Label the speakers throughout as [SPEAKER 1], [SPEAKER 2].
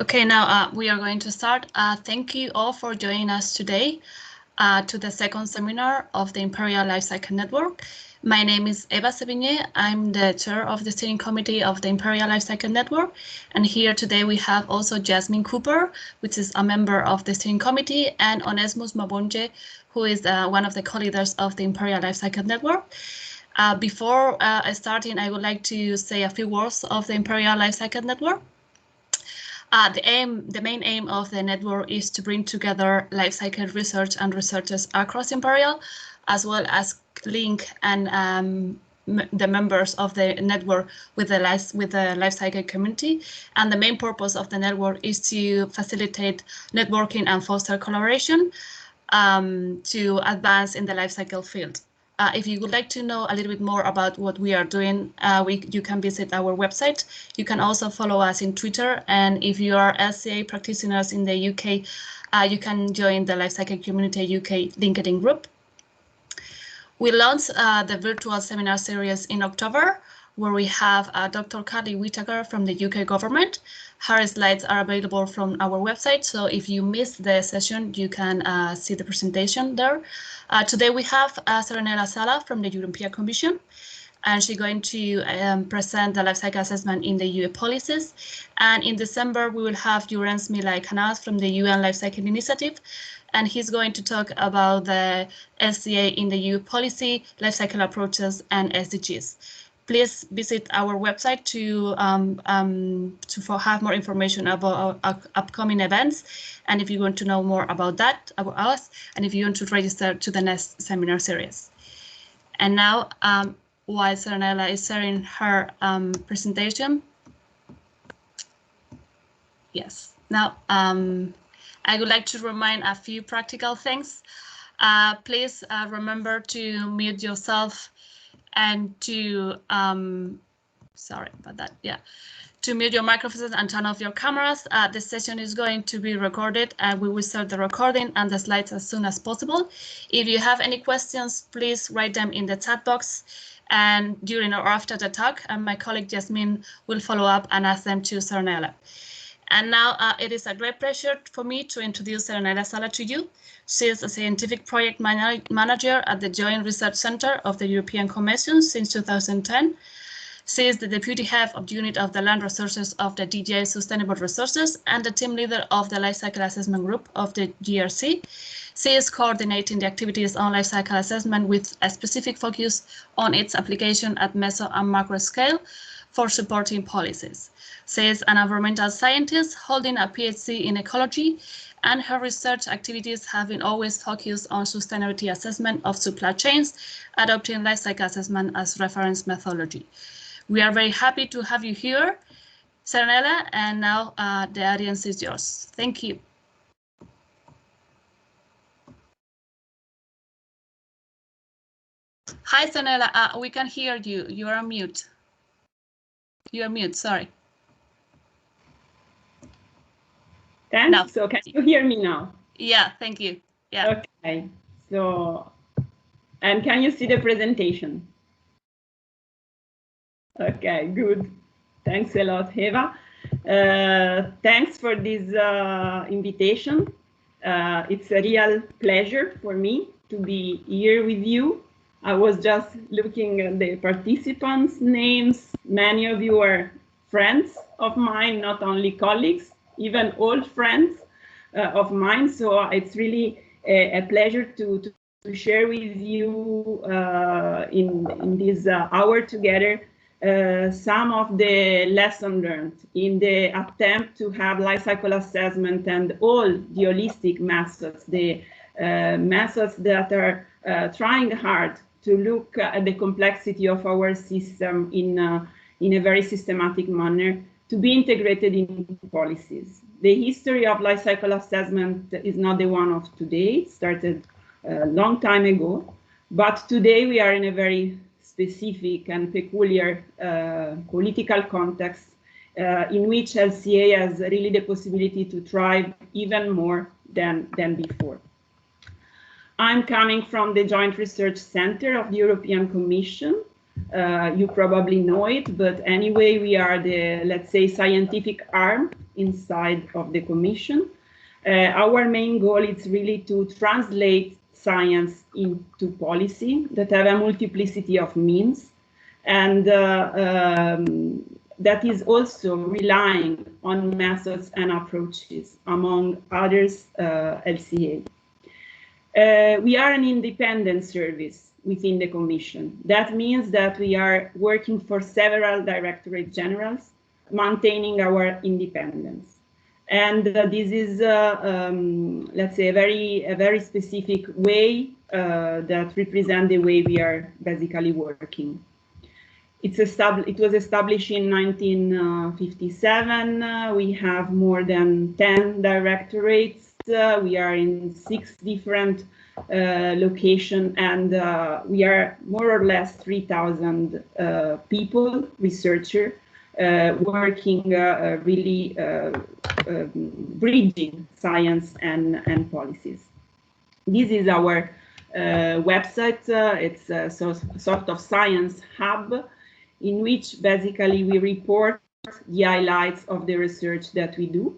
[SPEAKER 1] Okay, now we are going to start. Thank you all for joining us today to the second seminar of the Imperial Lifecycle Network. My name is Eva Sevigné. I'm the chair of the steering committee of the Imperial Lifecycle Network. And here today we have also Jasmine Cooper, which is a member of the steering committee, and Onesmus Mabonje, who is one of the co-leaders of the Imperial Lifecycle Network. Before starting, I would like to say a few words of the Imperial Lifecycle Network. The main aim of the network is to bring together lifecycle research and researchers across Imperial, as well as link and the members of the network with the lifecycle community. And the main purpose of the network is to facilitate networking and foster collaboration to advance in the lifecycle field. If you would like to know a little bit more about what we are doing, you can visit our website. You can also follow us in Twitter. And if you are LCA practitioners in the UK, you can join the Lifecycle Community UK LinkedIn group. We launched the virtual seminar series in October, where we have Dr. Carly Whittaker from the UK government. Her slides are available from our website, so if you missed the session, you can see the presentation there. Today we have Serenella Sala from the European Commission, and she's going to present the lifecycle assessment in the EU policies. And in December, we will have Jurens Milay-Canas from the UN Lifecycle Initiative, and he's going to talk about the LCA in the EU policy, lifecycle approaches, and SDGs. Please visit our website to have more information about our upcoming events. And if you want to know more about that, about us, and if you want to register to the next seminar series. And now, while Serenella is sharing her presentation, yes, now I would like to remind a few practical things. Please remember to mute yourself and to, sorry about that, yeah, to mute your microphones and turn off your cameras. The session is going to be recorded, and we will start the recording and the slides as soon as possible. If you have any questions, please write them in the chat box, and during or after the talk, and my colleague Jasmine will follow up and ask them to Serenella. And now it is a great pleasure for me to introduce Serenella Sala to you. She is a scientific project manager at the Joint Research Center of the European Commission since 2010. She is the deputy head of the unit of the land resources of the DG Sustainable Resources and the team leader of the Lifecycle Assessment Group of the GRC. She is coordinating the activities on lifecycle assessment with a specific focus on its application at meso and macro scale for supporting policies. She is an environmental scientist holding a PhD in ecology, and her research activities have been always focused on sustainability assessment of supply chains, adopting lifecycle assessment as reference methodology. We are very happy to have you here, Serenella, and now the audience is yours. Thank you. Hi, Serenella, we can hear you. You are on mute. You are mute, sorry.
[SPEAKER 2] Thanks. No. So can you hear me now?
[SPEAKER 1] Yeah, thank you. Yeah.
[SPEAKER 2] Okay. So, and can you see the presentation? Okay, good. Thanks a lot, Eva. Thanks for this invitation. It's a real pleasure for me to be here with you. I was just looking at the participants' names. Many of you are friends of mine, not only colleagues, even old friends of mine. So it's really a pleasure to share with you in this hour together some of the lessons learned in the attempt to have life cycle assessment and all the holistic methods, the methods that are trying hard to look at the complexity of our system in a very systematic manner to be integrated in policies. The history of life cycle assessment is not the one of today. It started a long time ago, but today we are in a very specific and peculiar political context in which LCA has really the possibility to thrive even more than before. I'm coming from the Joint Research Center of the European Commission, You probably know it, but anyway, we are the, let's say, scientific arm inside of the Commission. Our main goal is really to translate science into policy that have a multiplicity of means, and that is also relying on methods and approaches, among others, LCA. We are an independent service within the Commission. That means that we are working for several directorate generals, maintaining our independence. And this is, let's say, a very specific way that represents the way we are basically working. It was established in 1957. We have more than 10 directorates. We are in 6 different locations, and we are more or less 3,000 people, researchers, working really bridging science and policies. This is our website. It's a sort of science hub in which basically we report the highlights of the research that we do,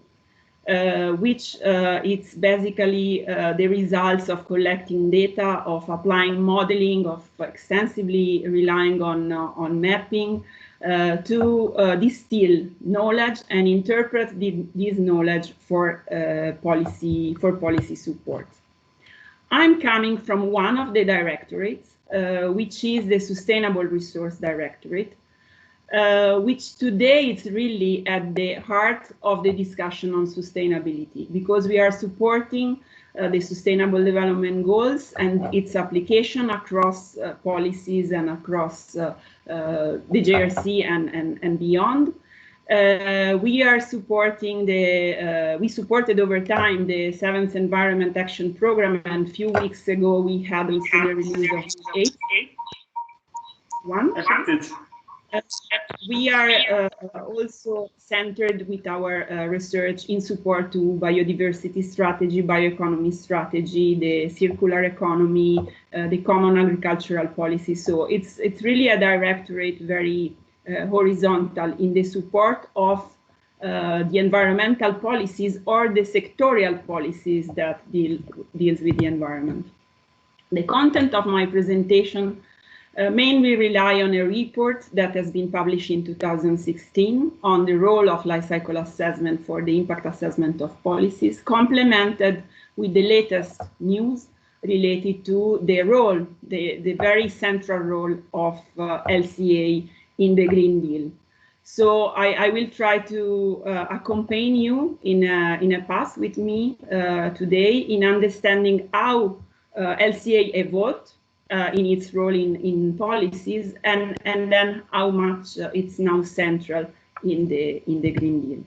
[SPEAKER 2] which it's basically the results of collecting data, of applying modeling, of extensively relying on mapping to distill knowledge and interpret this knowledge for policy support. I'm coming from one of the directorates, which is the Sustainable Resource Directorate, which today is really at the heart of the discussion on sustainability, because we are supporting the Sustainable Development Goals and its application across policies and across the JRC and beyond. We are supporting we supported over time the 7th Environment Action Program, and a few weeks ago we had also the release of the 8th one. We are also centered with our research in support to biodiversity strategy, bioeconomy strategy, the circular economy, the common agricultural policy. So it's really a directorate, very horizontal in the support of the environmental policies or the sectorial policies that deals with the environment. The content of my presentation mainly rely on a report that has been published in 2016 on the role of lifecycle assessment for the impact assessment of policies, complemented with the latest news related to the role, the very central role of LCA in the Green Deal. So I will try to accompany you in a path with me today in understanding how LCA evolved in its role in policies, and then how much it's now central in the Green Deal.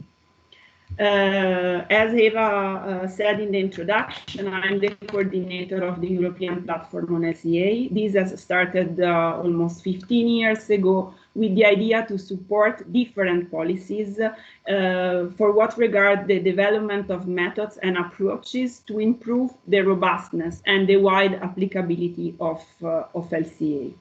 [SPEAKER 2] As Eva said in the introduction, I'm the coordinator of the European platform on LCA. This has started almost 15 years ago with the idea to support different policies for what regard the development of methods and approaches to improve the robustness and the wide applicability of LCA.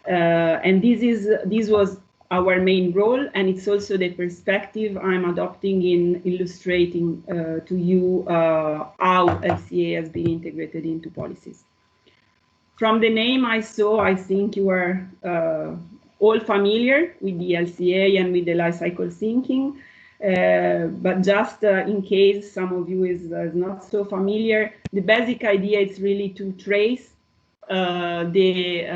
[SPEAKER 2] And this was our main role, and it's also the perspective I'm adopting in illustrating to you how LCA has been integrated into policies. From the name Miso, I think you are all familiar with the LCA and with the life cycle thinking, but just in case some of you is not so familiar, the basic idea is really to trace the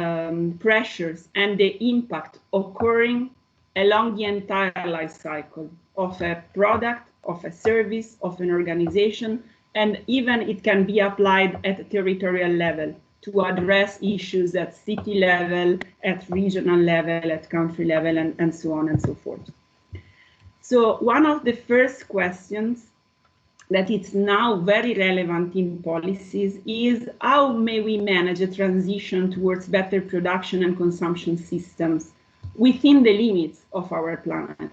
[SPEAKER 2] pressures and the impact occurring along the entire life cycle of a product, of a service, of an organization, and even it can be applied at a territorial level to address issues at city level, at regional level, at country level, and so on and so forth. So one of the first questions that it's now very relevant in policies is how may we manage a transition towards better production and consumption systems within the limits of our planet?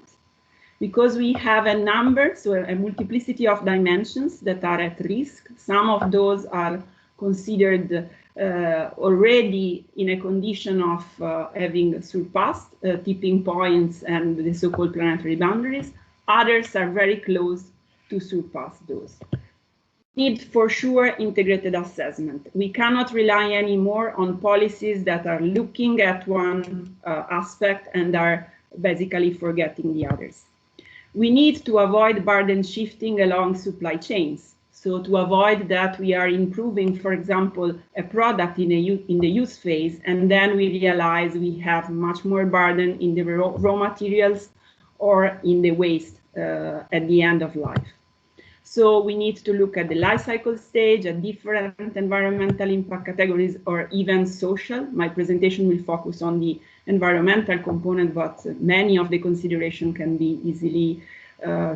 [SPEAKER 2] Because we have a number, so a multiplicity of dimensions that are at risk. Some of those are considered already in a condition of having surpassed tipping points and the so-called planetary boundaries. Others are very close to surpass those. Need for sure integrated assessment. We cannot rely anymore on policies that are looking at one aspect and are basically forgetting the others. We need to avoid burden shifting along supply chains. So to avoid that we are improving, for example, a product in the use phase, and then we realize we have much more burden in the raw materials or in the waste at the end of life. So we need to look at the life cycle stage, at different environmental impact categories, or even social. My presentation will focus on the environmental component, but many of the considerations can be easily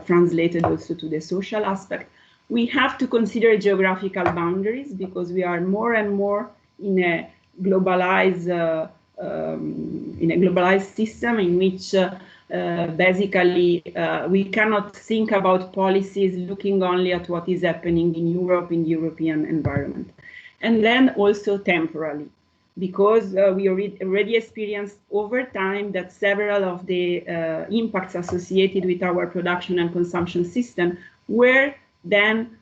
[SPEAKER 2] translated also to the social aspect. We have to consider geographical boundaries because we are more and more in a globalized system in which basically we cannot think about policies looking only at what is happening in Europe, in the European environment. And then also temporally, because we already experienced over time that several of the impacts associated with our production and consumption system were then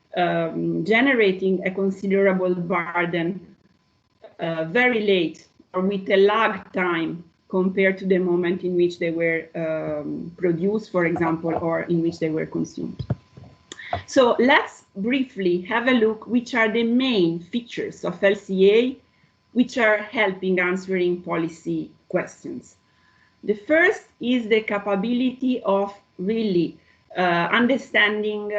[SPEAKER 2] generating a considerable burden very late or with a lag time compared to the moment in which they were produced, for example, or in which they were consumed. So let's briefly have a look which are the main features of LCA which are helping answering policy questions. The first is the capability of really understanding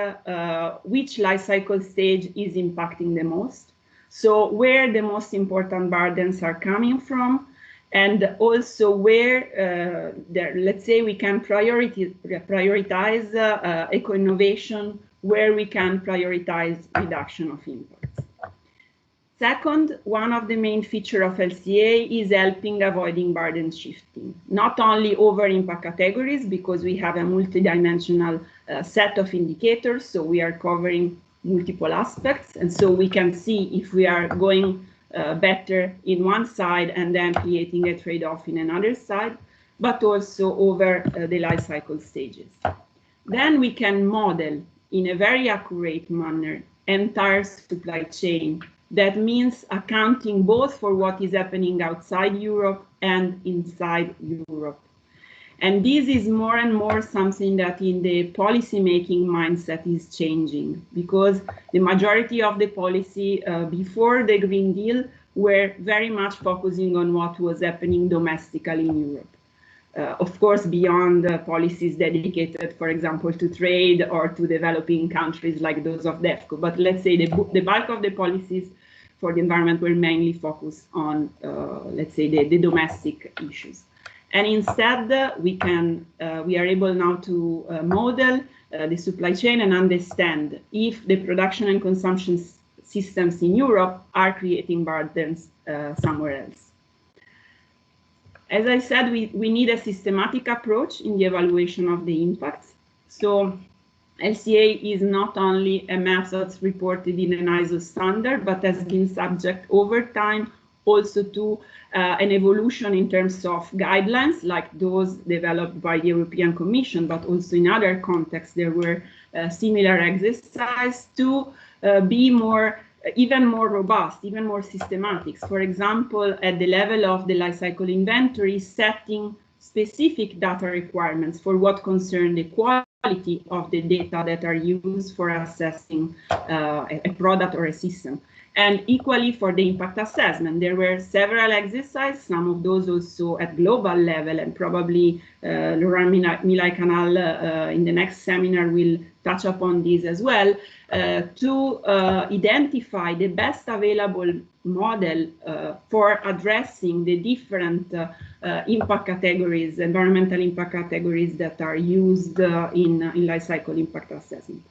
[SPEAKER 2] which life cycle stage is impacting the most, so where the most important burdens are coming from, and also where, let's say, we can prioritize eco-innovation, where we can prioritize reduction of impacts. Second, one of the main features of LCA is helping avoiding burden shifting, not only over impact categories, because we have a multidimensional set of indicators, so we are covering multiple aspects, and so we can see if we are going better in one side and then creating a trade-off in another side, but also over the life cycle stages. Then we can model in a very accurate manner entire supply chain. That means accounting both for what is happening outside Europe and inside Europe. And this is more and more something that in the policy-making mindset is changing, because the majority of the policy before the Green Deal were very much focusing on what was happening domestically in Europe. Of course, beyond policies dedicated, for example, to trade or to developing countries like those of DEFCO. But let's say the bulk of the policies for the environment were mainly focused on, let's say, the domestic issues. And instead, we are able now to model the supply chain and understand if the production and consumption systems in Europe are creating burdens somewhere else. As I said, we need a systematic approach in the evaluation of the impacts. So LCA is not only a method reported in an ISO standard, but has been subject over time also to an evolution in terms of guidelines, like those developed by the European Commission, but also in other contexts there were similar exercises to be even more robust, even more systematic. For example, at the level of the life cycle inventory, setting specific data requirements for what concern the quality of the data that are used for assessing a product or a system. And equally for the impact assessment, there were several exercises, some of those also at global level, and probably Laurent Milay-Canal in the next seminar will touch upon this as well, to identify the best available model for addressing the different impact categories, environmental impact categories that are used in life cycle impact assessment.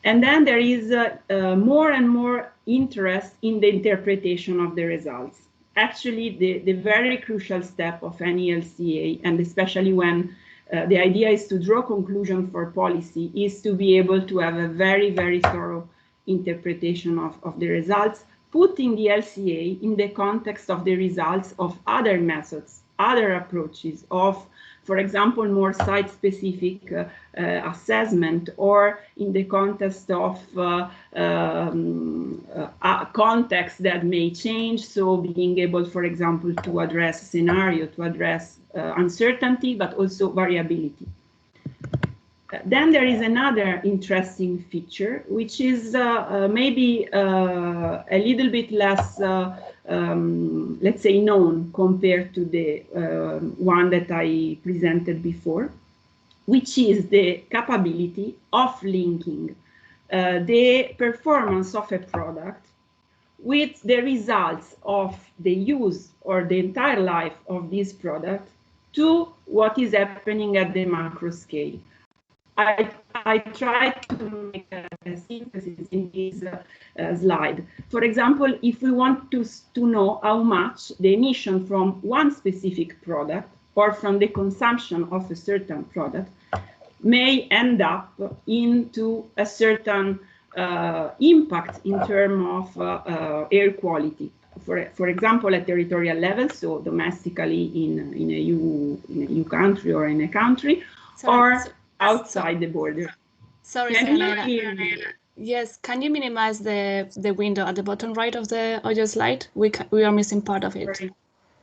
[SPEAKER 2] And then there is more and more interest in the interpretation of the results. Actually, the very crucial step of any LCA, and especially when the idea is to draw conclusion for policy, is to be able to have a very, very thorough interpretation of the results putting the LCA in the context of the results of other methods, other approaches of, for example, more site-specific assessment, or in the context of context that may change, so being able, for example, to address scenario, to address uncertainty, but also variability. Then there is another interesting feature, which is maybe a little bit less, let's say, known compared to the one that I presented before, which is the capability of linking the performance of a product with the results of the use or the entire life of this product to what is happening at the macro scale. I tried to make a synthesis in this slide. For example, if we want to know how much the emission from one specific product or from the consumption of a certain product may end up into a certain impact in terms of air quality. For example, at territorial level, so domestically in a EU country or in a country, or outside the border.
[SPEAKER 1] Sorry, Serenella. Yes, can you minimize the window at the bottom right of your slide? We are missing part of it.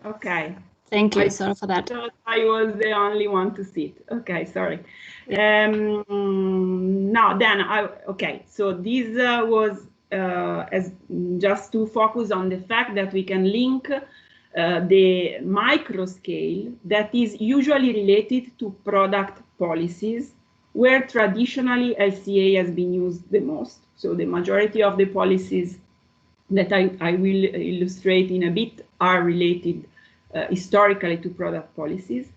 [SPEAKER 2] Okay.
[SPEAKER 1] Thank you. Sorry for that.
[SPEAKER 2] I thought I was the only one to see it. Okay, sorry. Now then, okay. So this was as just to focus on the fact that we can link the micro scale that is usually related to product policies, where traditionally LCA has been used the most. So the majority of the policies that I will illustrate in a bit are related historically to product policies,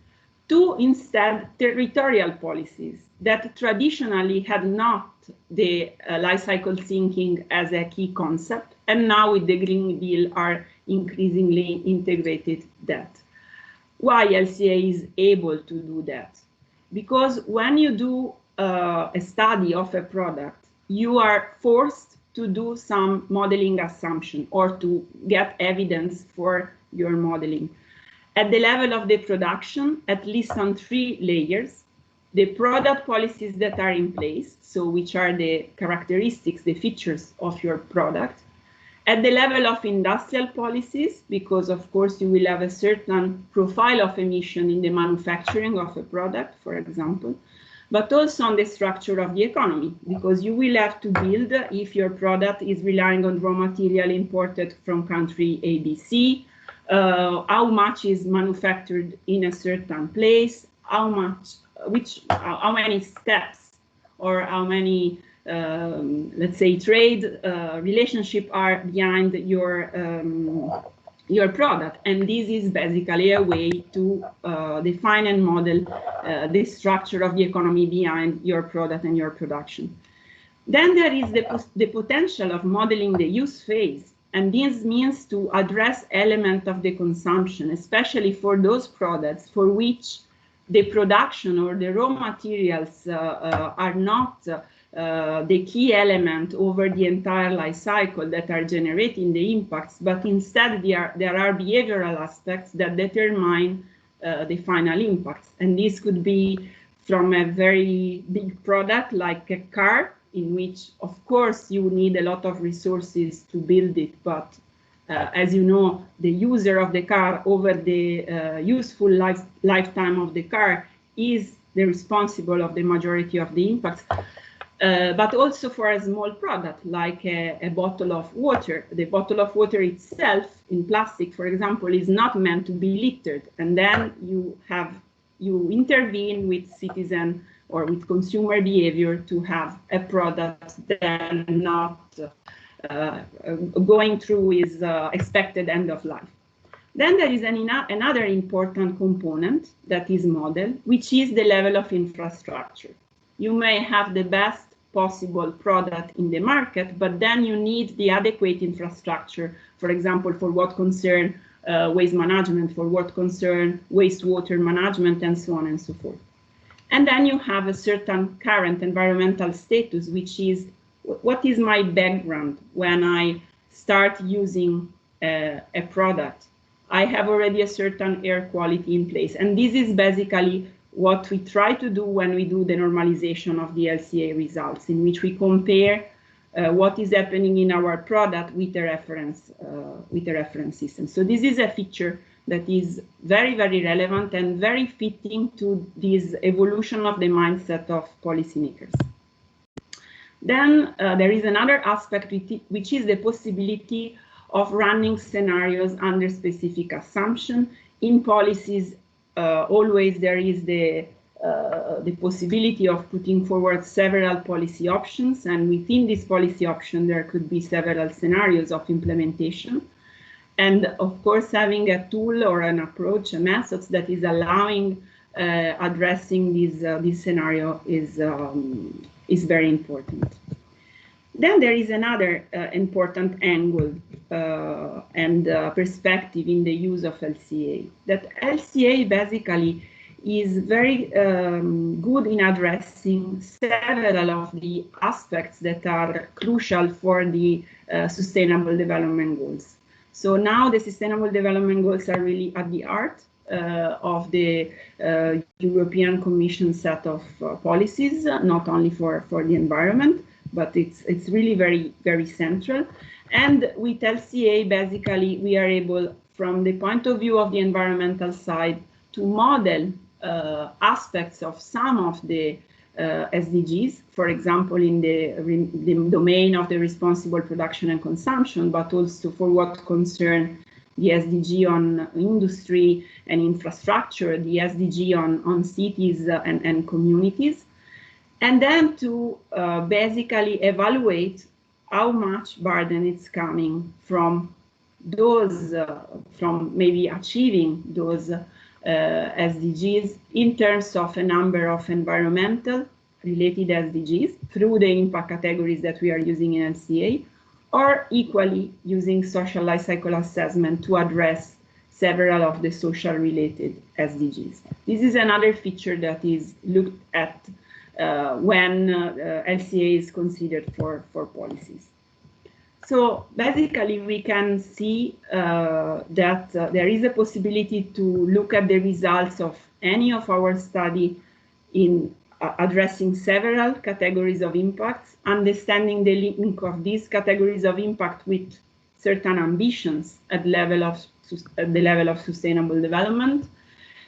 [SPEAKER 2] to instead territorial policies that traditionally had not the life cycle thinking as a key concept, and now with the Green Deal are increasingly integrated that. Why LCA is able to do that? Because when you do a study of a product, you are forced to do some modeling assumption or to get evidence for your modeling. At the level of the production, at least on 3 layers, the product policies that are in place, so which are the characteristics, the features of your product. At the level of industrial policies, because of course you will have a certain profile of emission in the manufacturing of a product, for example, but also on the structure of the economy, because you will have to build, if your product is relying on raw material imported from country ABC, how much is manufactured in a certain place, how many steps or how many let's say trade relationship are behind your product, and this is basically a way to define and model the structure of the economy behind your product and your production. Then there is the potential of modeling the use phase, and this means to address elements of the consumption, especially for those products for which the production or the raw materials are not the key element over the entire life cycle that are generating the impacts, but instead there are behavioral aspects that determine the final impacts. And this could be from a very big product like a car, in which of course you need a lot of resources to build it, but as you know, the user of the car over the useful lifetime of the car is the responsible of the majority of the impacts. But also for a small product like a bottle of water. The bottle of water itself in plastic, for example, is not meant to be littered. And then you intervene with citizen or with consumer behavior to have a product that not going through is expected end of life. Then there is another important component that is modeled, which is the level of infrastructure. You may have the best possible product in the market, but then you need the adequate infrastructure, for example, for what concern waste management, for what concern wastewater management, and so on and so forth. And then you have a certain current environmental status, which is what is my background when I start using a product, I have already a certain air quality in place. And this is basically what we try to do when we do the normalization of the LCA results, in which we compare what is happening in our product with a reference system. So this is a feature that is very, very relevant and very fitting to this evolution of the mindset of policymakers. Then there is another aspect, which is the possibility of running scenarios under specific assumption. In policies, always there is the possibility of putting forward several policy options, and within this policy option there could be several scenarios of implementation. And of course, having a tool or an approach, a method that is allowing addressing this scenario is very important. Then there is another important angle and perspective in the use of LCA. That LCA basically is very good in addressing several of the aspects that are crucial for the Sustainable Development Goals. So now the Sustainable Development Goals are really at the heart of the European Commission set of policies, not only for the environment, but it's really very, very central. And with LCA, basically, we are able, from the point of view of the environmental side, to model aspects of some of the SDGs, for example, in the domain of the responsible production and consumption, but also for what concern the SDG on industry and infrastructure, the SDG on cities and communities, and then to basically evaluate how much burden is coming from those, from maybe achieving those SDGs in terms of a number of environmental related SDGs through the impact categories that we are using in LCA, or equally using social life cycle assessment to address several of the social related SDGs. This is another feature that is looked at when LCA is considered for policies. So basically, we can see that there is a possibility to look at the results of any of our study in addressing several categories of impacts, understanding the link of these categories of impact with certain ambitions at the level of sustainable development,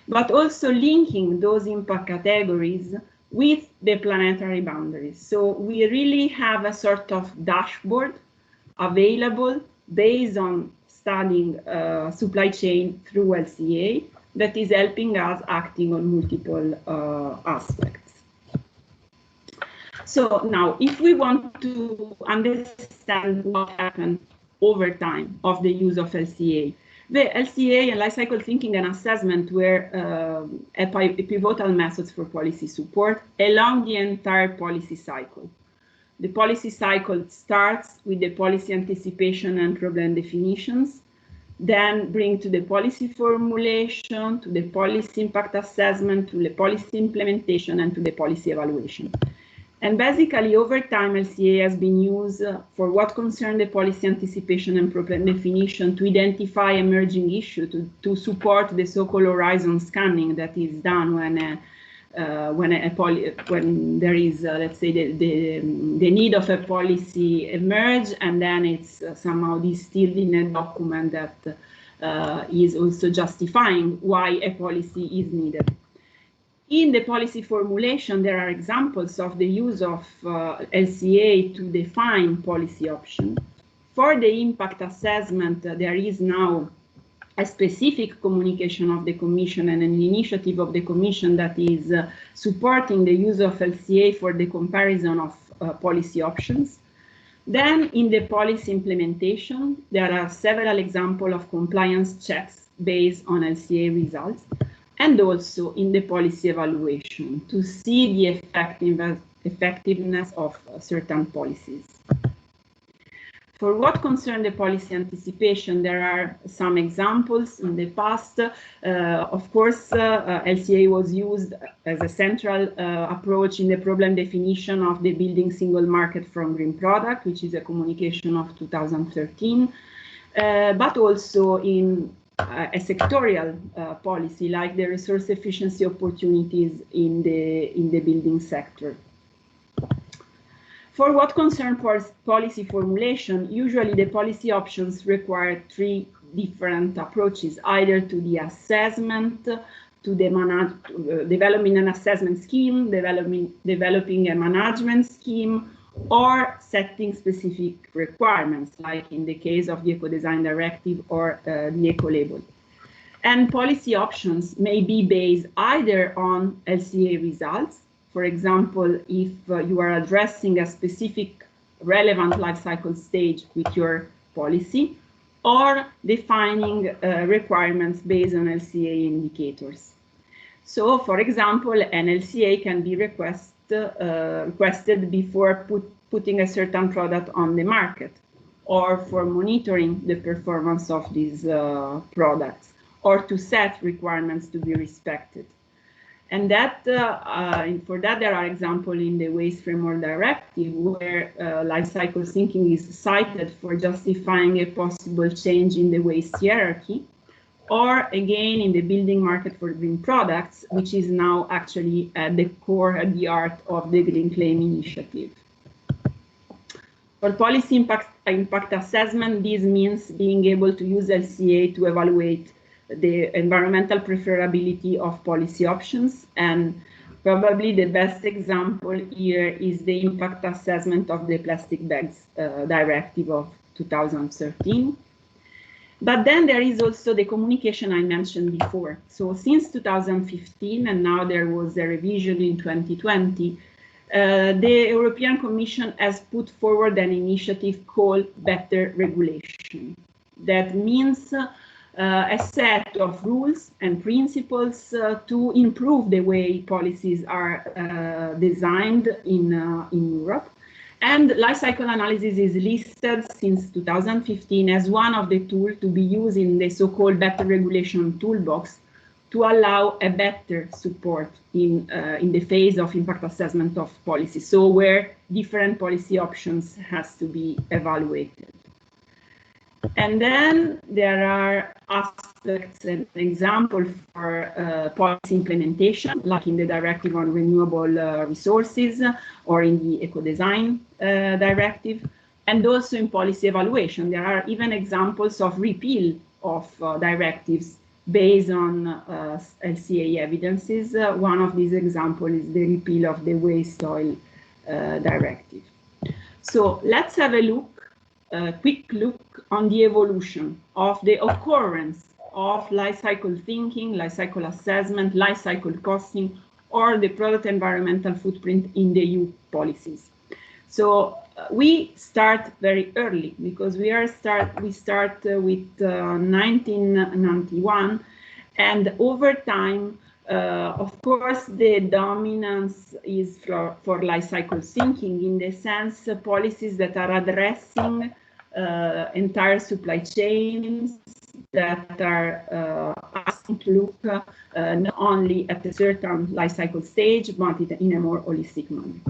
[SPEAKER 2] but also linking those impact categories with the planetary boundaries. So we really have a sort of dashboard available based on studying supply chain through LCA that is helping us acting on multiple aspects. So now, if we want to understand what happened over time of the use of LCA, the LCA and life cycle thinking and assessment were pivotal methods for policy support along the entire policy cycle. The policy cycle starts with the policy anticipation and problem definitions, then bring to the policy formulation, to the policy impact assessment, to the policy implementation, and to the policy evaluation. And basically, over time, LCA has been used for what concerns the policy anticipation and problem definition to identify emerging issues, to support the so-called horizon scanning that is done when there is, let's say, the need of a policy emerge, and then it's somehow distilled in a document that is also justifying why a policy is needed. In the policy formulation, there are examples of the use of LCA to define policy options. For the impact assessment, there is now a specific communication of the Commission and an initiative of the Commission that is supporting the use of LCA for the comparison of policy options. Then in the policy implementation, there are several examples of compliance checks based on LCA results, and also in the policy evaluation to see the effectiveness of certain policies. For what concerns the policy anticipation, there are some examples in the past. Of course, LCA was used as a central approach in the problem definition of the building single market from green product, which is a communication of 2013, but also in a sectorial policy like the resource efficiency opportunities in the building sector. For what concerns policy formulation, usually the policy options require three different approaches, either to the assessment, to the developing an assessment scheme, developing a management scheme, or setting specific requirements, like in the case of the Eco-Design Directive or the Eco-Label. And policy options may be based either on LCA results. For example, if you are addressing a specific relevant life cycle stage with your policy, or defining requirements based on LCA indicators. So, for example, an LCA can be requested before putting a certain product on the market, or for monitoring the performance of these products, or to set requirements to be respected. And that, for that, there are examples in the Waste Framework Directive where life cycle thinking is cited for justifying a possible change in the waste hierarchy, or again in the building market for green products, which is now actually at the core, at the heart of the Green Claim Initiative. For policy impact assessment, this means being able to use LCA to evaluate the environmental preferability of policy options, and probably the best example here is the impact assessment of the plastic bags directive of 2013. But then there is also the communication I mentioned before. So since 2015, and now there was a revision in 2020, the European Commission has put forward an initiative called Better Regulation. That means a set of rules and principles to improve the way policies are designed in Europe. And life cycle analysis is listed since 2015 as one of the tools to be used in the so-called Better Regulation Toolbox to allow a better support in the phase of impact assessment of policy, so where different policy options has to be evaluated. And then there are aspects and examples for policy implementation, like in the Directive on Renewable Resources or in the Eco-Design Directive, and also in policy evaluation. There are even examples of repeal of directives based on LCA evidences. One of these examples is the repeal of the Waste Oil Directive. So let's have a quick look on the evolution of the occurrence of life cycle thinking, life cycle assessment, life cycle costing, or the product environmental footprint in the EU policies. So we start very early because we start with 1991, and over time, of course, the dominance is for life cycle thinking, in the sense policies that are addressing entire supply chains, that are asking to look not only at a certain life cycle stage, but in a more holistic manner.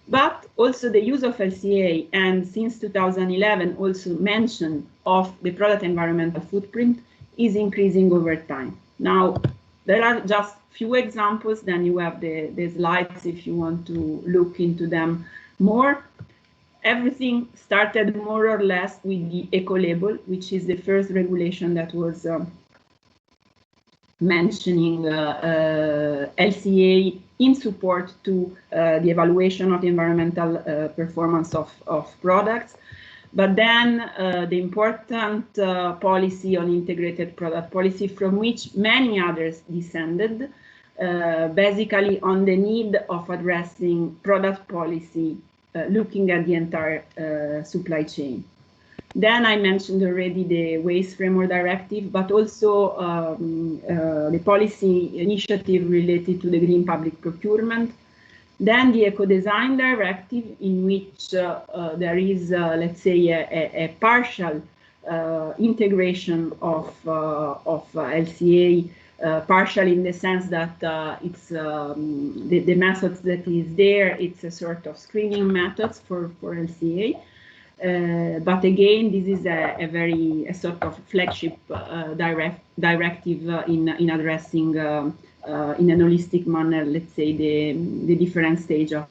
[SPEAKER 2] But also the use of LCA, and since 2011 also mention of the product environmental footprint, is increasing over time. Now, there are just few examples, then you have the slides if you want to look into them more. Everything started more or less with the Eco-Label, which is the first regulation that was mentioning LCA in support to the evaluation of the environmental performance of products. But then the important policy on integrated product policy, from which many others descended, basically on the need of addressing product policy, looking at the entire supply chain. Then I mentioned already the Waste Framework Directive, but also the policy initiative related to the green public procurement, Then the Eco-Design Directive, in which there is, let's say, a partial integration of LCA, partial in the sense that it's the methods that is there, it's a sort of screening methods for LCA. But again, this is a sort of flagship directive in addressing in a holistic manner, let's say, the different stage of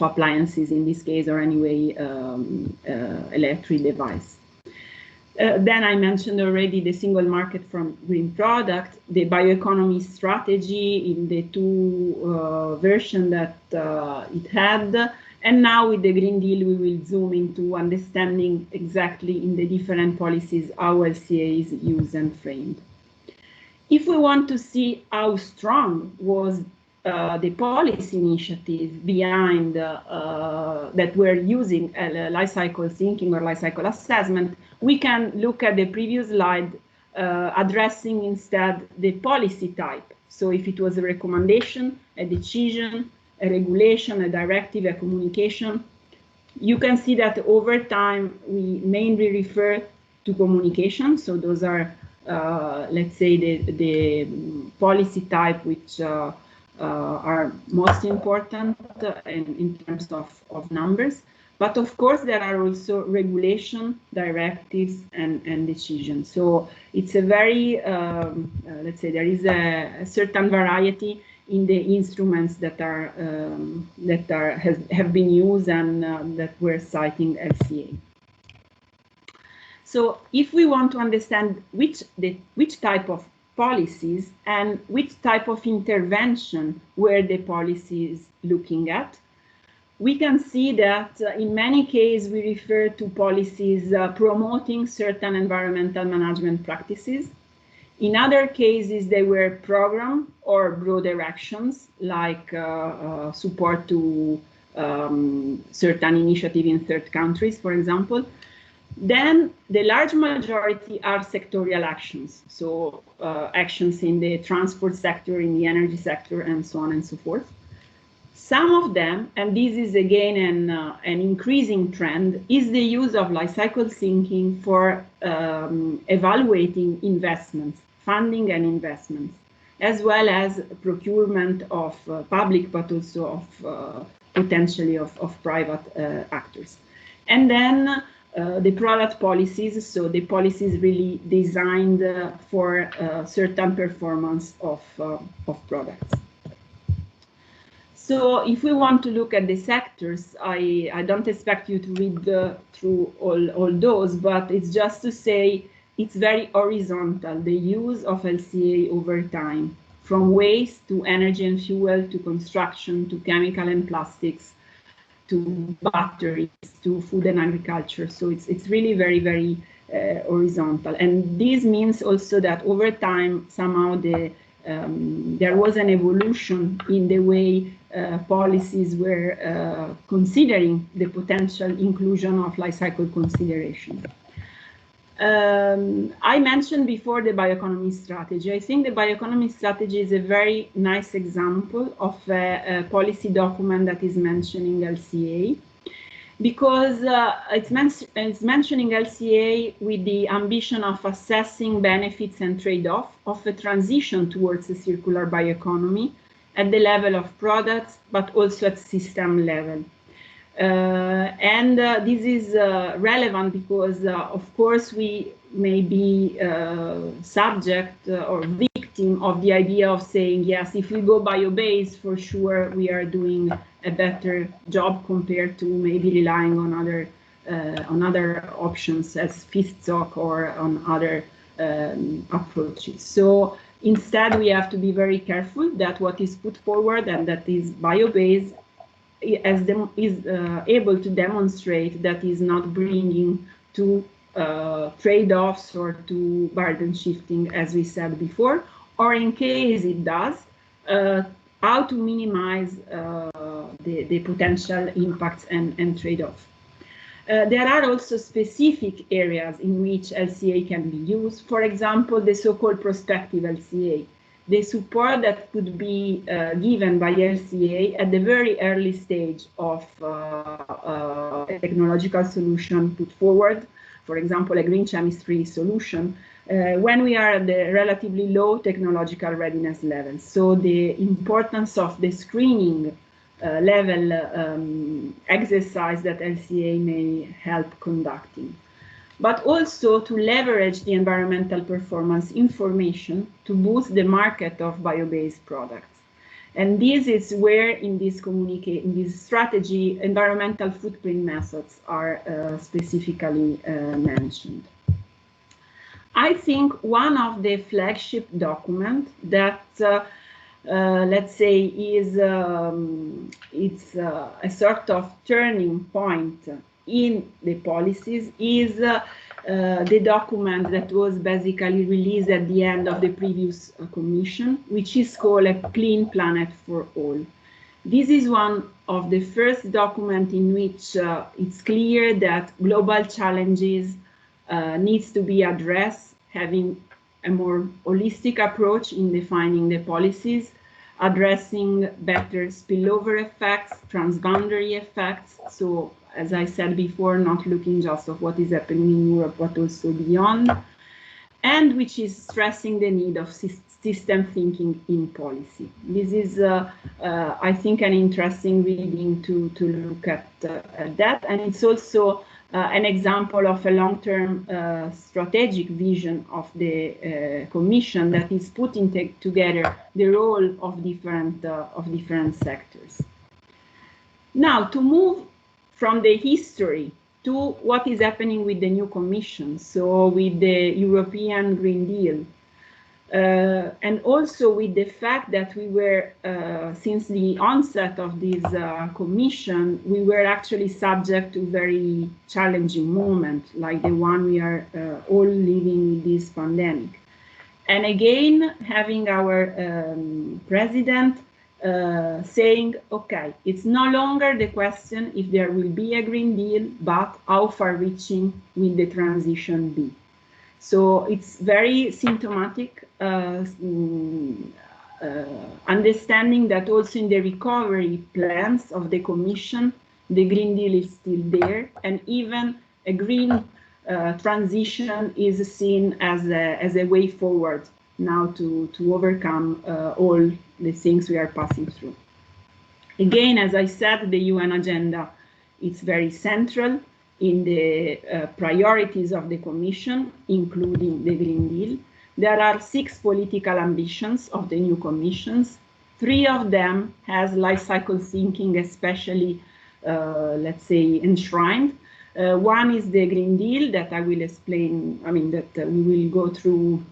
[SPEAKER 2] appliances in this case, or anyway, electric device. Then I mentioned already the single market from green product, the bioeconomy strategy in the two versions that it had. And now with the Green Deal, we will zoom into understanding exactly in the different policies how LCA is used and framed. If we want to see how strong was the policy initiative behind that were using life cycle thinking or life cycle assessment, we can look at the previous slide addressing instead the policy type. So if it was a recommendation, a decision, a regulation, a directive, a communication, you can see that over time we mainly refer to communication. So those are, let's say, the policy type which are most important in terms of numbers. But of course, there are also regulation, directives, and decisions. So it's a very, let's say, there is a certain variety in the instruments that are have been used and that we're citing LCA. So if we want to understand which type of policies and which type of intervention were the policies looking at, we can see that in many cases we refer to policies promoting certain environmental management practices. In other cases, they were program or broader actions like support to certain initiative in third countries, for example. Then the large majority are sectorial actions, so actions in the transport sector, in the energy sector, and so on and so forth. Some of them, and this is again an increasing trend, is the use of life cycle thinking for evaluating investments, funding and investments, as well as procurement of public, but also of potentially of private actors. And then the product policies, so the policies really designed for certain performance of products. So if we want to look at the sectors, I don't expect you to read through all those, but it's just to say it's very horizontal, the use of LCA over time, from waste to energy and fuel, to construction, to chemical and plastics, to batteries, to food and agriculture. So it's really very, very horizontal. And this means also that over time, somehow there was an evolution in the way policies were considering the potential inclusion of life cycle consideration. I mentioned before the bioeconomy strategy. I think the bioeconomy strategy is a very nice example of a policy document that is mentioning LCA, because it's mentioning LCA with the ambition of assessing benefits and trade-off of a transition towards a circular bioeconomy at the level of products, but also at system level. This is relevant because, of course, we may be subject or victim of the idea of saying, yes, if we go bio-based, for sure we are doing a better job compared to maybe relying on other options as feedstock or on other approaches. So instead, we have to be very careful that what is put forward and that is bio-based is able to demonstrate that is not bringing to trade-offs or to burden shifting, as we said before, or in case it does, how to minimize the potential impacts and trade-off. There are also specific areas in which LCA can be used. For example, the so-called prospective LCA. the support that could be given by LCA at the very early stage of a technological solution put forward, for example, a green chemistry solution, when we are at the relatively low technological readiness level. So the importance of the screening level exercise that LCA may help conducting, but also to leverage the environmental performance information to boost the market of bio-based products. And this is where in this strategy, environmental footprint methods are specifically mentioned. I think one of the flagship documents that let's say is it's a sort of turning point in the policies is the document that was basically released at the end of the previous commission, which is called A Clean Planet for All. This is one of the first documents in which it's clear that global challenges needs to be addressed, having a more holistic approach in defining the policies, addressing better spillover effects, transboundary effects. So, as I said before, not looking just at what is happening in Europe, but also beyond, and which is stressing the need of system thinking in policy. This is, I think, an interesting reading to look at that, and it's also an example of a long-term strategic vision of the Commission that is putting together the role of different sectors. Now, to move from the history to what is happening with the new Commission, so with the European Green Deal, and also with the fact that we were, since the onset of this Commission, we were actually subject to very challenging moments, like the one we are all living with this pandemic. And again, having our president saying, okay, it's no longer the question if there will be a Green Deal, but how far-reaching will the transition be? So it's very symptomatic, understanding that also in the recovery plans of the Commission, the Green Deal is still there, and even a green transition is seen as a way forward now to overcome all the things we are passing through. Again, as I said, the UN agenda is very central in the priorities of the Commission, including the Green Deal. There are 6 political ambitions of the new Commissions. 3 of them has life cycle thinking, especially, let's say, enshrined. One is the Green Deal that I will explain, that we will go through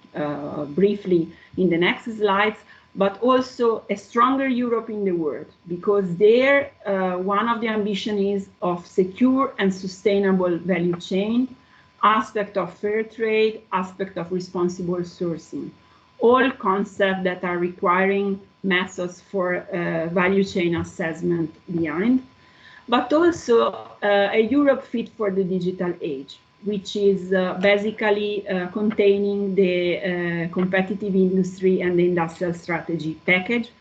[SPEAKER 2] briefly in the next slides, but also a stronger Europe in the world, because there one of the ambitions is of secure and sustainable value chain, aspect of fair trade, aspect of responsible sourcing, all concepts that are requiring methods for value chain assessment behind, but also a Europe fit for the digital age, which is basically containing the competitive industry and the industrial strategy package,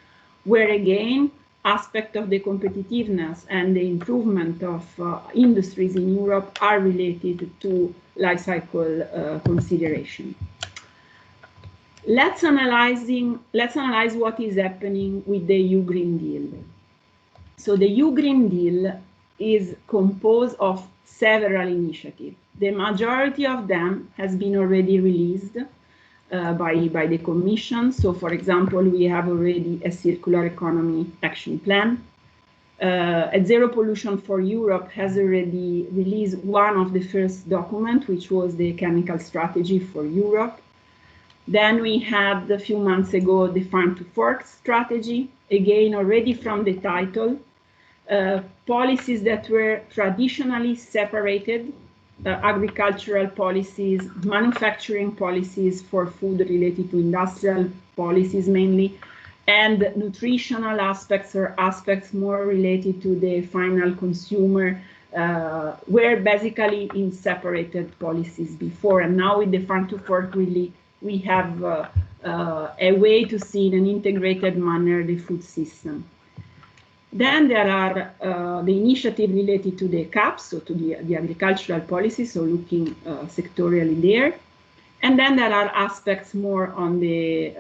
[SPEAKER 2] where again, aspects of the competitiveness and the improvement of industries in Europe are related to life cycle consideration. Let's analyze what is happening with the EU Green Deal. So the EU Green Deal is composed of several initiatives. The majority of them has been already released by the Commission. So, for example, we have already a circular economy action plan. At Zero Pollution for Europe has already released one of the first documents, which was the chemical strategy for Europe. Then we had a few months ago the Farm to Fork strategy, again already from the title, policies that were traditionally separated, agricultural policies, manufacturing policies for food related to industrial policies mainly, and nutritional aspects or aspects more related to the final consumer were basically in separated policies before. And now with the Farm to Fork really we have a way to see in an integrated manner the food system. Then there are the initiative related to the CAPs, so to the agricultural policy, so looking sectorially there. And then there are aspects more on the,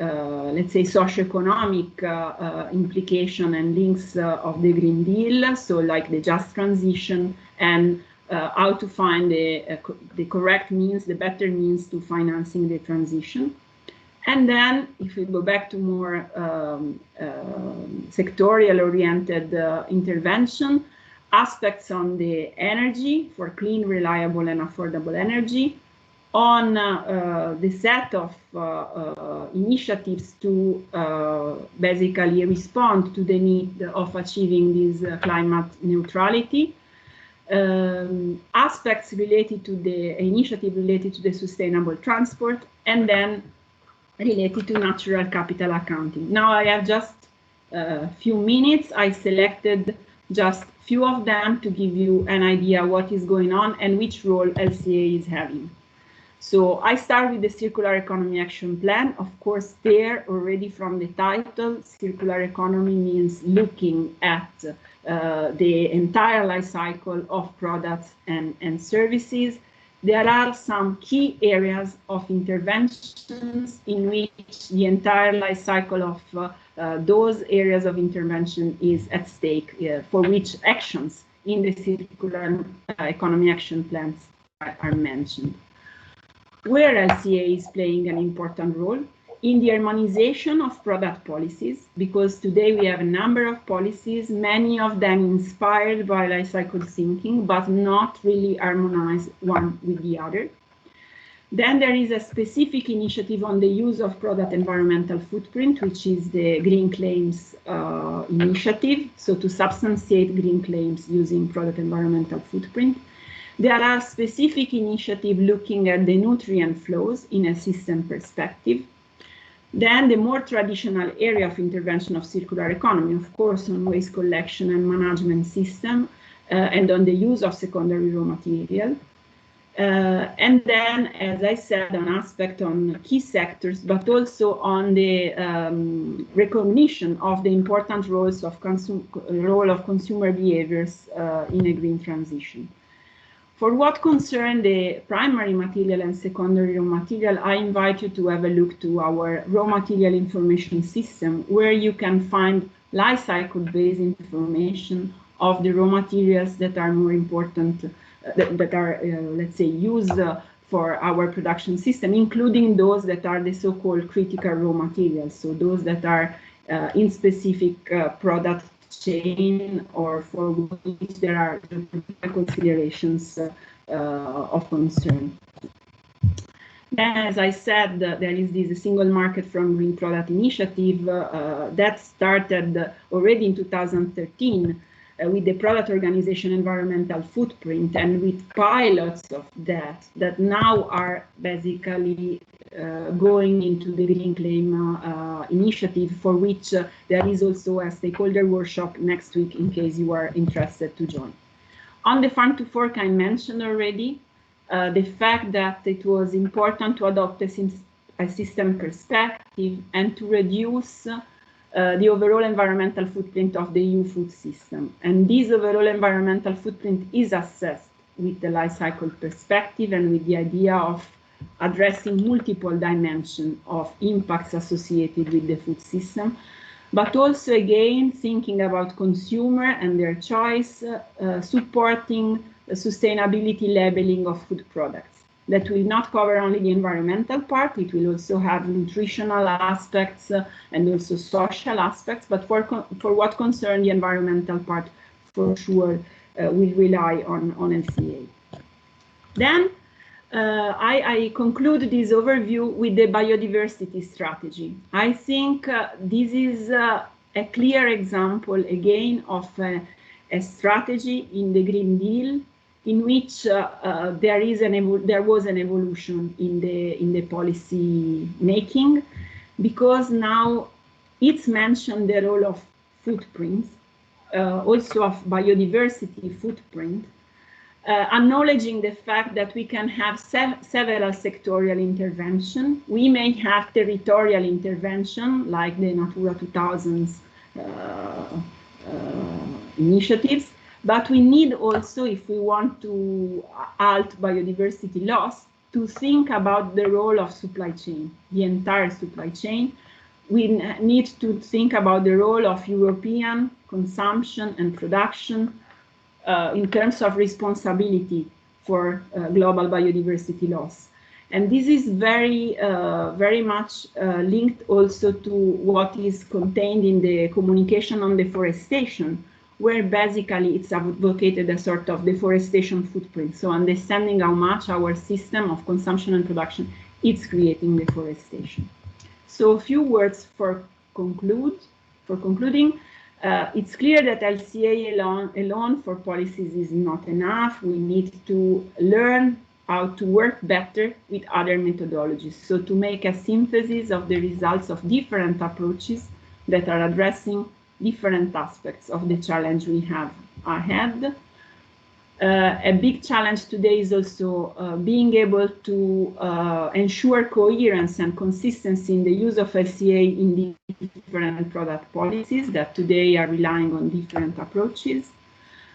[SPEAKER 2] let's say, socioeconomic implication and links of the Green Deal, so like the just transition and how to find the correct means, the better means to financing the transition. And then if we go back to more sectorial-oriented intervention, aspects on the energy for clean, reliable, and affordable energy, on the set of initiatives to basically respond to the need of achieving this climate neutrality, aspects related to the initiative related to the sustainable transport, and then related to natural capital accounting. Now I have just a few minutes. I selected just few of them to give you an idea what is going on and which role LCA is having. So I start with the Circular Economy Action Plan. Of course, there already from the title, circular economy means looking at the entire life cycle of products and services. There are some key areas of interventions in which the entire life cycle of those areas of intervention is at stake, for which actions in the Circular Economy Action Plans are mentioned. Where LCA is playing an important role in the harmonization of product policies, because today we have a number of policies, many of them inspired by life cycle thinking, but not really harmonized one with the other. Then there is a specific initiative on the use of product environmental footprint, which is the Green Claims initiative, so to substantiate green claims using product environmental footprint. There are specific initiatives looking at the nutrient flows in a system perspective. Then the more traditional area of intervention of circular economy, of course, on waste collection and management system, and on the use of secondary raw material. And then, as I said, an aspect on key sectors, but also on the recognition of the important roles of consumer behaviors in a green transition. For what concerns the primary material and secondary raw material, I invite you to have a look to our raw material information system, where you can find life cycle-based information of the raw materials that are more important, that are, let's say, used for our production system, including those that are the so-called critical raw materials, so those that are in specific product chain or for which there are considerations of concern. Then, as I said, there is this single market from green product initiative that started already in 2013 with the product organization environmental footprint and with pilots of that now are basically going into the green claim initiative, for which there is also a stakeholder workshop next week in case you are interested to join. On the farm to fork, I mentioned already the fact that it was important to adopt a system perspective and to reduce the overall environmental footprint of the EU food system. And this overall environmental footprint is assessed with the life cycle perspective and with the idea of addressing multiple dimensions of impacts associated with the food system, but also again thinking about consumer and their choice, supporting the sustainability labeling of food products. That will not cover only the environmental part, it will also have nutritional aspects and also social aspects, but for what concerns the environmental part, for sure, we rely on LCA. Then I conclude this overview with the biodiversity strategy. I think this is a clear example, again, of a strategy in the Green Deal in which there was an evolution in the policy making, because now it's mentioned the role of footprints, also of biodiversity footprint, acknowledging the fact that we can have several sectorial intervention. We may have territorial intervention, like the Natura 2000's initiatives, but we need also, if we want to halt biodiversity loss, to think about the role of supply chain, the entire supply chain. We need to think about the role of European consumption and production in terms of responsibility for global biodiversity loss. And this is very, very much linked also to what is contained in the communication on deforestation, where basically it's advocated a sort of deforestation footprint. So understanding how much our system of consumption and production is creating deforestation. So a few words for concluding. It's clear that LCA alone for policies is not enough. We need to learn how to work better with other methodologies. So to make a synthesis of the results of different approaches that are addressing different aspects of the challenge we have ahead. A big challenge today is also being able to ensure coherence and consistency in the use of LCA in different product policies that today are relying on different approaches,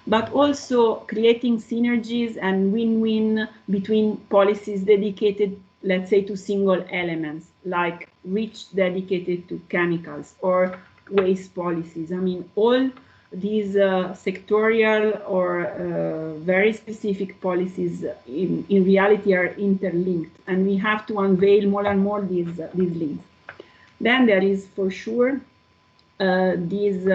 [SPEAKER 2] but also creating synergies and win-win between policies dedicated, let's say, to single elements, like REACH dedicated to chemicals or waste policies. I mean, all these sectorial or very specific policies in reality are interlinked, and we have to unveil more and more these links. Then there is for sure this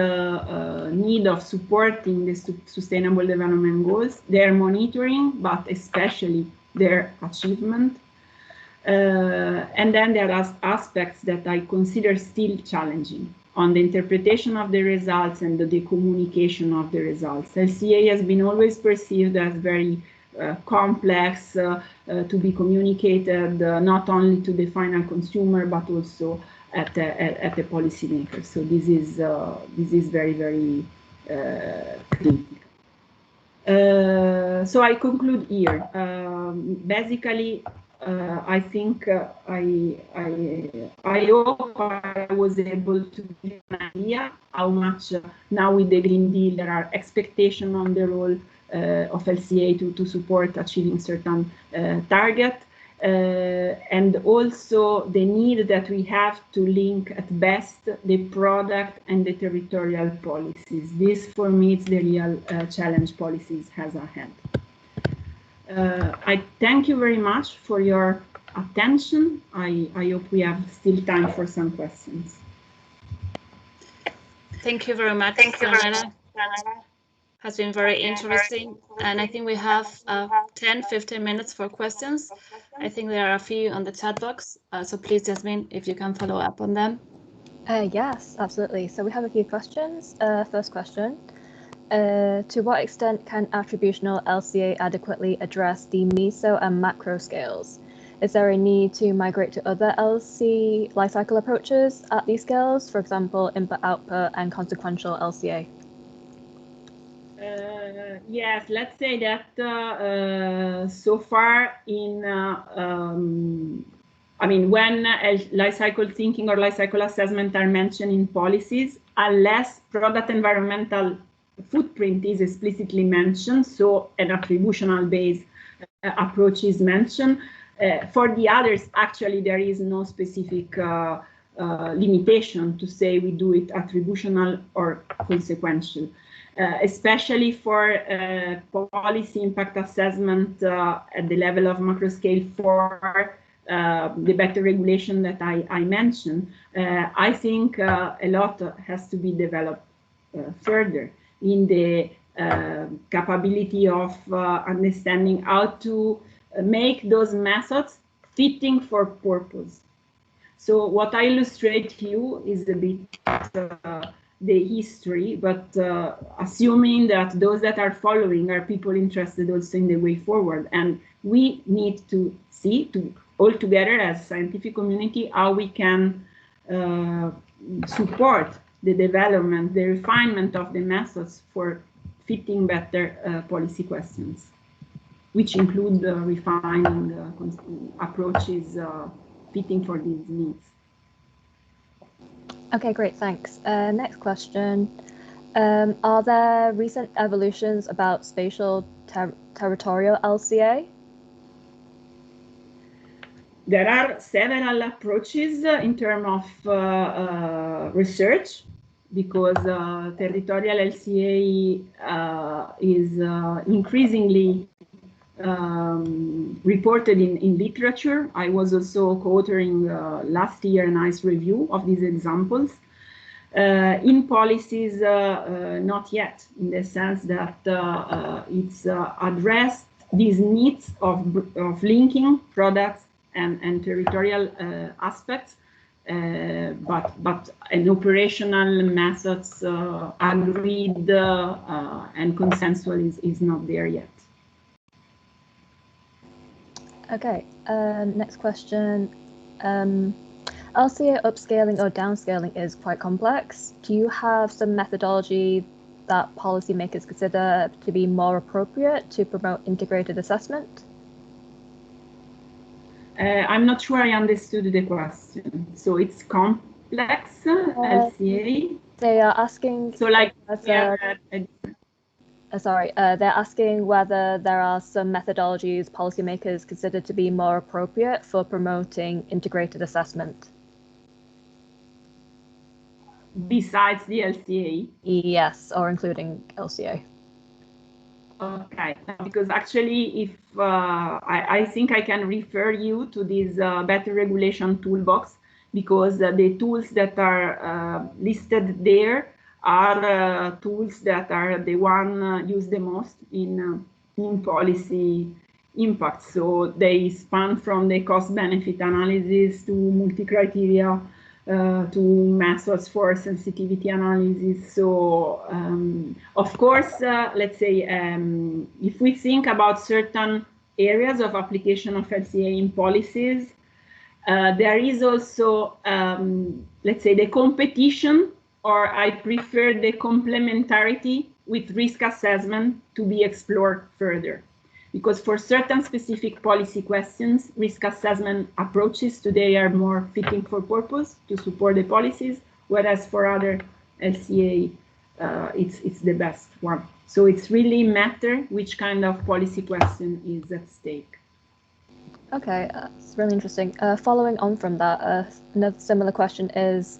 [SPEAKER 2] need of supporting the Sustainable Development Goals, their monitoring, but especially their achievement. And then there are aspects that I consider still challenging on the interpretation of the results and the communication of the results. LCA has been always perceived as very complex to be communicated not only to the final consumer but also at the policymaker. So this is very, very critical. So I conclude here. Basically, I think I hope I was able to give an idea how much now with the Green Deal there are expectations on the role of LCA to support achieving certain target, and also the need that we have to link at best the product and the territorial policies. This for me is the real challenge policies has ahead. I thank you very much for your attention. I hope we have still time for some questions.
[SPEAKER 1] Thank you very much, Serenella. Has been very interesting, and I think we have 10-15 minutes for questions. I think there are a few on the chat box, so please, Jasmine, if you can follow up on them.
[SPEAKER 3] Yes, absolutely. So we have a few questions. First question. To what extent can attributional LCA adequately address the meso and macro scales? Is there a need to migrate to other LC lifecycle approaches at these scales, for example, input-output and consequential LCA?
[SPEAKER 2] Yes, let's say that so far in, I mean, when lifecycle thinking or lifecycle assessment are mentioned in policies, unless product environmental footprint is explicitly mentioned, so an attributional-based approach is mentioned. For the others, actually, there is no specific limitation to say we do it attributional or consequential, especially for policy impact assessment at the level of macro scale for the better regulation that I mentioned. I think a lot has to be developed further in the capability of understanding how to make those methods fitting for purpose. So what I illustrate here is a bit the history, but assuming that those that are following are people interested also in the way forward. And we need to see all together as scientific community how we can support the development, the refinement of the methods for fitting better policy questions. which include refining approaches fitting for these needs.
[SPEAKER 3] Okay, great, thanks. Next question. Are there recent evolutions about spatial territorial LCA?
[SPEAKER 2] There are several approaches in terms of research, because territorial LCA is increasingly reported in literature. I was also co-authoring last year a nice review of these examples. In policies, not yet, in the sense that it's addressed these needs of linking products and territorial aspects, but an operational methods agreed and consensual is not there yet.
[SPEAKER 3] Okay, next question. LCA upscaling or downscaling is quite complex. Do you have some methodology that policymakers consider to be more appropriate to promote integrated assessment?
[SPEAKER 2] I'm not sure I understood the question. So it's complex, LCA?
[SPEAKER 3] They are asking...
[SPEAKER 2] So like...
[SPEAKER 3] they're asking whether there are some methodologies policymakers consider to be more appropriate for promoting integrated assessment.
[SPEAKER 2] Besides the LCA?
[SPEAKER 3] Yes, or including LCA.
[SPEAKER 2] Okay, because actually, if I think I can refer you to this better regulation toolbox, because the tools that are listed there are tools that are the one used the most in policy impact. So they span from the cost-benefit analysis to multi-criteria to methods for sensitivity analysis. So of course, let's say if we think about certain areas of application of LCA in policies, there is also, let's say, the competition, or I prefer the complementarity with risk assessment to be explored further. Because for certain specific policy questions, risk assessment approaches today are more fitting for purpose to support the policies, whereas for other LCA, it's the best one. So it's really matter which kind of policy question is at stake.
[SPEAKER 3] Okay, it's really interesting. Following on from that, another similar question is,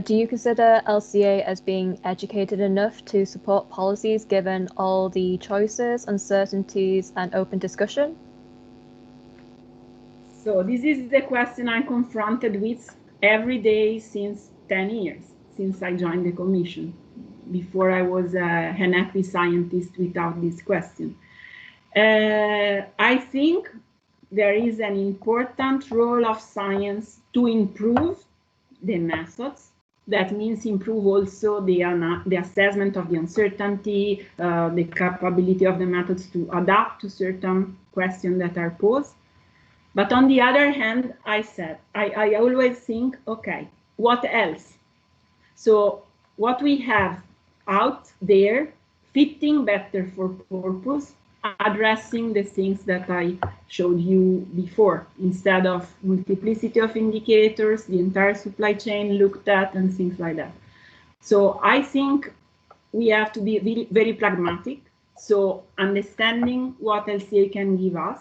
[SPEAKER 3] do you consider LCA as being educated enough to support policies given all the choices, uncertainties, and open discussion?
[SPEAKER 2] So this is the question I'm confronted with every day since 10 years, since I joined the Commission. Before I was an equity scientist without this question. I think there is an important role of science to improve the methods. That means improve also the assessment of the uncertainty, the capability of the methods to adapt to certain questions that are posed. But on the other hand, I always think, okay, what else? So what we have out there fitting better for purpose, addressing the things that I showed you before, instead of multiplicity of indicators, the entire supply chain looked at, and things like that. So I think we have to be very, very pragmatic. So understanding what LCA can give us,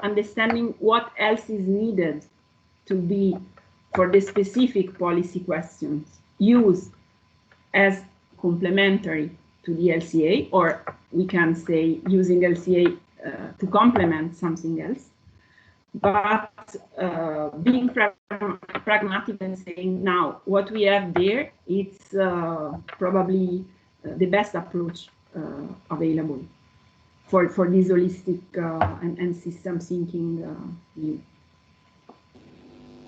[SPEAKER 2] understanding what else is needed to be for the specific policy questions used as complementary to the LCA, or we can say using LCA to complement something else, but being pragmatic and saying, now what we have there, it's probably the best approach available for this holistic and system thinking view.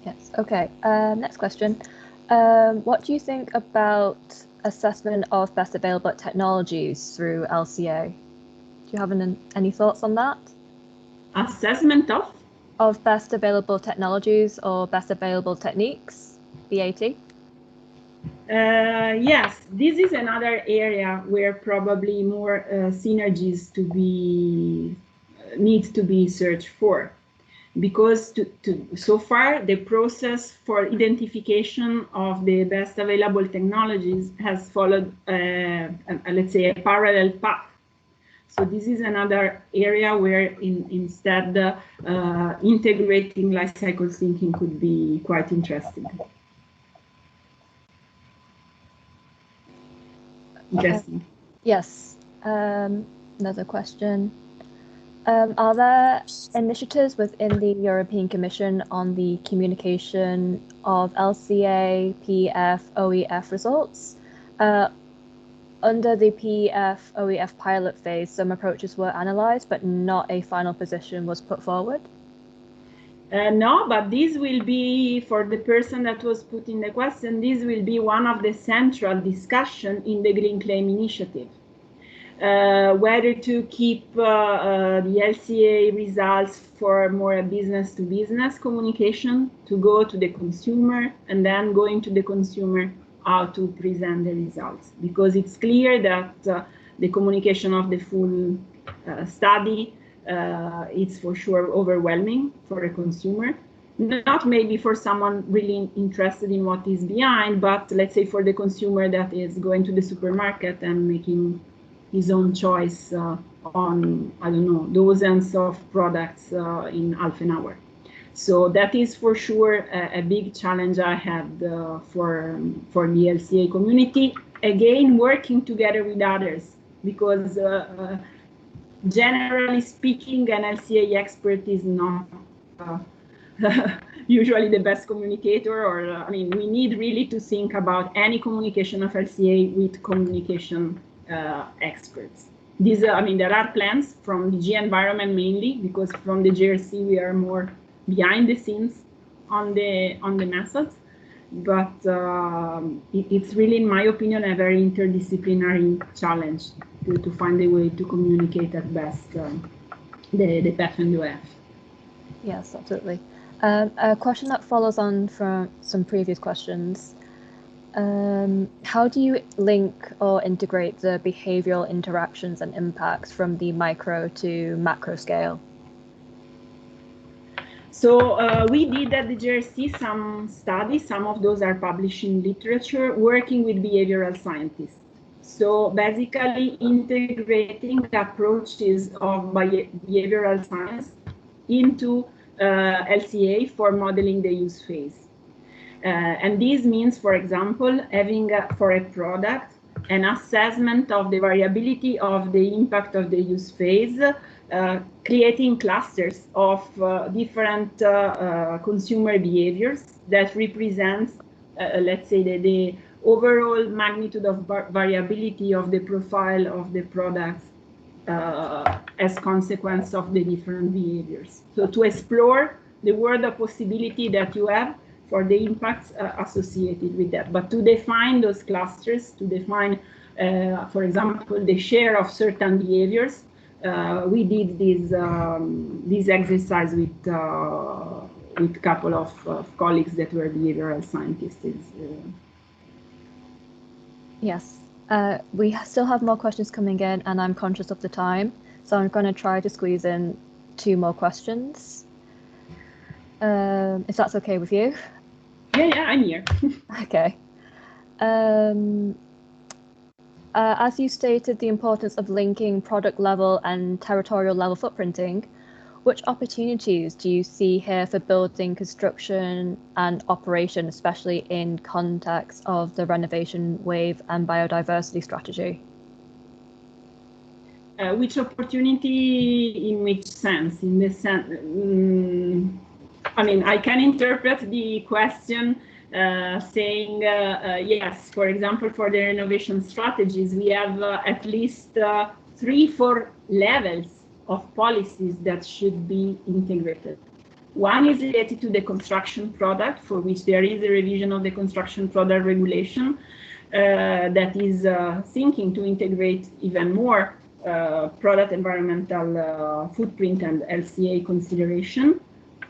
[SPEAKER 3] Yes, okay. Next question. What do you think about assessment of best available technologies through LCA? Do you have any thoughts on that?
[SPEAKER 2] Assessment of?
[SPEAKER 3] Of best available technologies or best available techniques, BAT?
[SPEAKER 2] Yes, this is another area where probably more synergies to be needs to be searched for. Because so far, the process for identification of the best available technologies has followed, let's say, a parallel path. So this is another area where instead integrating life cycle thinking could be quite interesting. Interesting.
[SPEAKER 3] Yes. Another question. Are there initiatives within the European Commission on the communication of LCA, PEF, OEF results? Under the PEF, OEF pilot phase, some approaches were analysed, but not a final position was put forward?
[SPEAKER 2] No, but this will be, for the person that was putting the question, this will be one of the central discussion in the Green Claim Initiative. Whether to keep the LCA results for more business-to-business communication, to go to the consumer, and then going to the consumer how to present the results. Because it's clear that the communication of the full study is for sure overwhelming for a consumer. Not maybe for someone really interested in what is behind, but let's say for the consumer that is going to the supermarket and making his own choice on, I don't know, dozens of products in half an hour. So that is for sure a big challenge I had for the LCA community. Again, working together with others, because generally speaking, an LCA expert is not usually the best communicator, or I mean, we need really to think about any communication of LCA with communication experts. These, I mean, there are plans from the G environment mainly, because from the JRC we are more behind the scenes on the methods, but it's really, in my opinion, a very interdisciplinary challenge to find a way to communicate at best the PEF and OEF.
[SPEAKER 3] Yes, absolutely. A question that follows on from some previous questions. How do you link or integrate the behavioral interactions and impacts from the micro to macro scale?
[SPEAKER 2] So we did at the JRC some studies, some of those are published in literature, working with behavioral scientists. So basically integrating approaches of behavioral science into LCA for modeling the use phase. And this means, for example, having for a product an assessment of the variability of the impact of the use phase, creating clusters of different consumer behaviors that represents, let's say, the overall magnitude of variability of the profile of the products as consequence of the different behaviors. So to explore the world of possibility that you have for the impacts associated with that, but to define those clusters, to define, for example, the share of certain behaviors, we did this exercise with a couple of colleagues that were behavioral scientists.
[SPEAKER 3] Yes, we still have more questions coming in, and I'm conscious of the time, so I'm going to try to squeeze in 2 more questions, if that's okay with you.
[SPEAKER 2] Yeah, I'm here.
[SPEAKER 3] Okay. As you stated, the importance of linking product level and territorial level footprinting, which opportunities do you see here for building, construction and operation, especially in context of the renovation wave and biodiversity strategy?
[SPEAKER 2] Which opportunity in which sense? In the sense, I mean, I can interpret the question saying, yes, for example, for the renovation strategies, we have at least 3-4 levels of policies that should be integrated. One is related to the construction product, for which there is a revision of the construction product regulation that is thinking to integrate even more product environmental footprint and LCA consideration,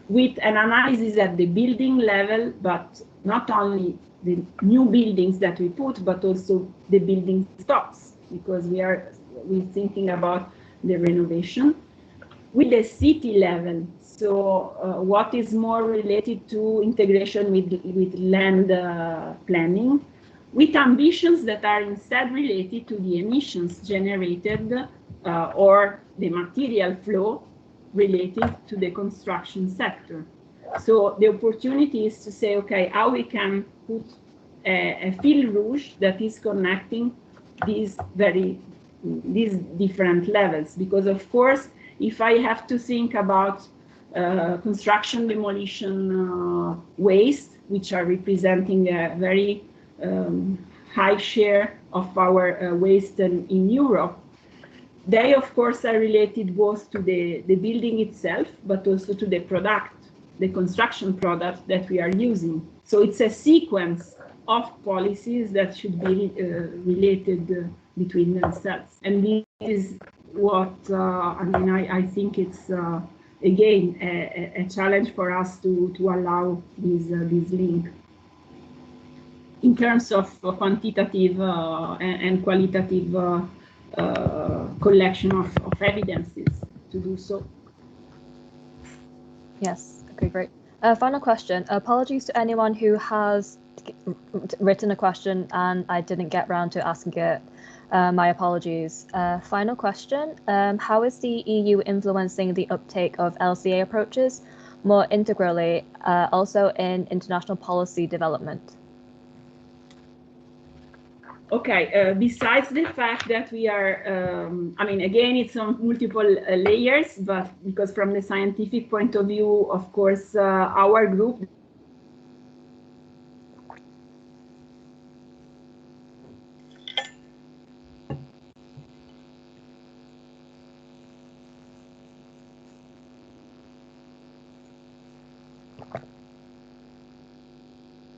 [SPEAKER 2] with an analysis at the building level, but not only the new buildings that we put, but also the building stocks, because we're thinking about the renovation. with the city level. So what is more related to integration with land planning, with ambitions that are instead related to the emissions generated or the material flow related to the construction sector. So the opportunity is to say, okay, how we can put a fil rouge that is connecting these different levels. Because of course, if I have to think about construction demolition waste, which are representing a very high share of our waste in Europe, they of course are related both to the building itself, but also to the product, the construction product that we are using. So it's a sequence of policies that should be related between themselves. And this is what, I think it's, again, a challenge for us to allow this link. In terms of quantitative and qualitative collection of evidences to do so.
[SPEAKER 3] Yes, okay, great. Final question. Apologies to anyone who has written a question and I didn't get around to asking it. My apologies. Final question. How is the EU influencing the uptake of LCA approaches more integrally, also in international policy development?
[SPEAKER 2] Okay, besides the fact that we are, again, it's on multiple layers, but because from the scientific point of view, of course, our group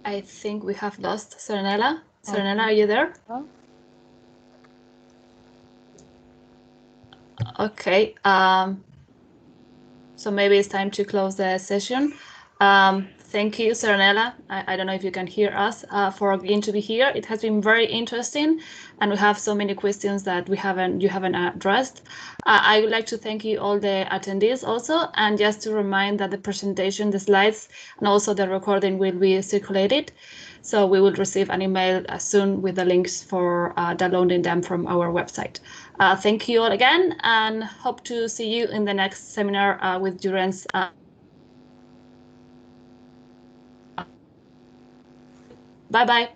[SPEAKER 1] I think we have lost Serenella. Serenella, are you there? Okay. So maybe it's time to close the session. Thank you, Serenella. I don't know if you can hear us for agreeing to be here. It has been very interesting, and we have so many questions that you haven't addressed. I would like to thank you all the attendees also, and just to remind that the presentation, the slides, and also the recording will be circulated. So we will receive an email soon with the links for downloading them from our website. Thank you all again, and hope to see you in the next seminar with Durance. Bye-bye.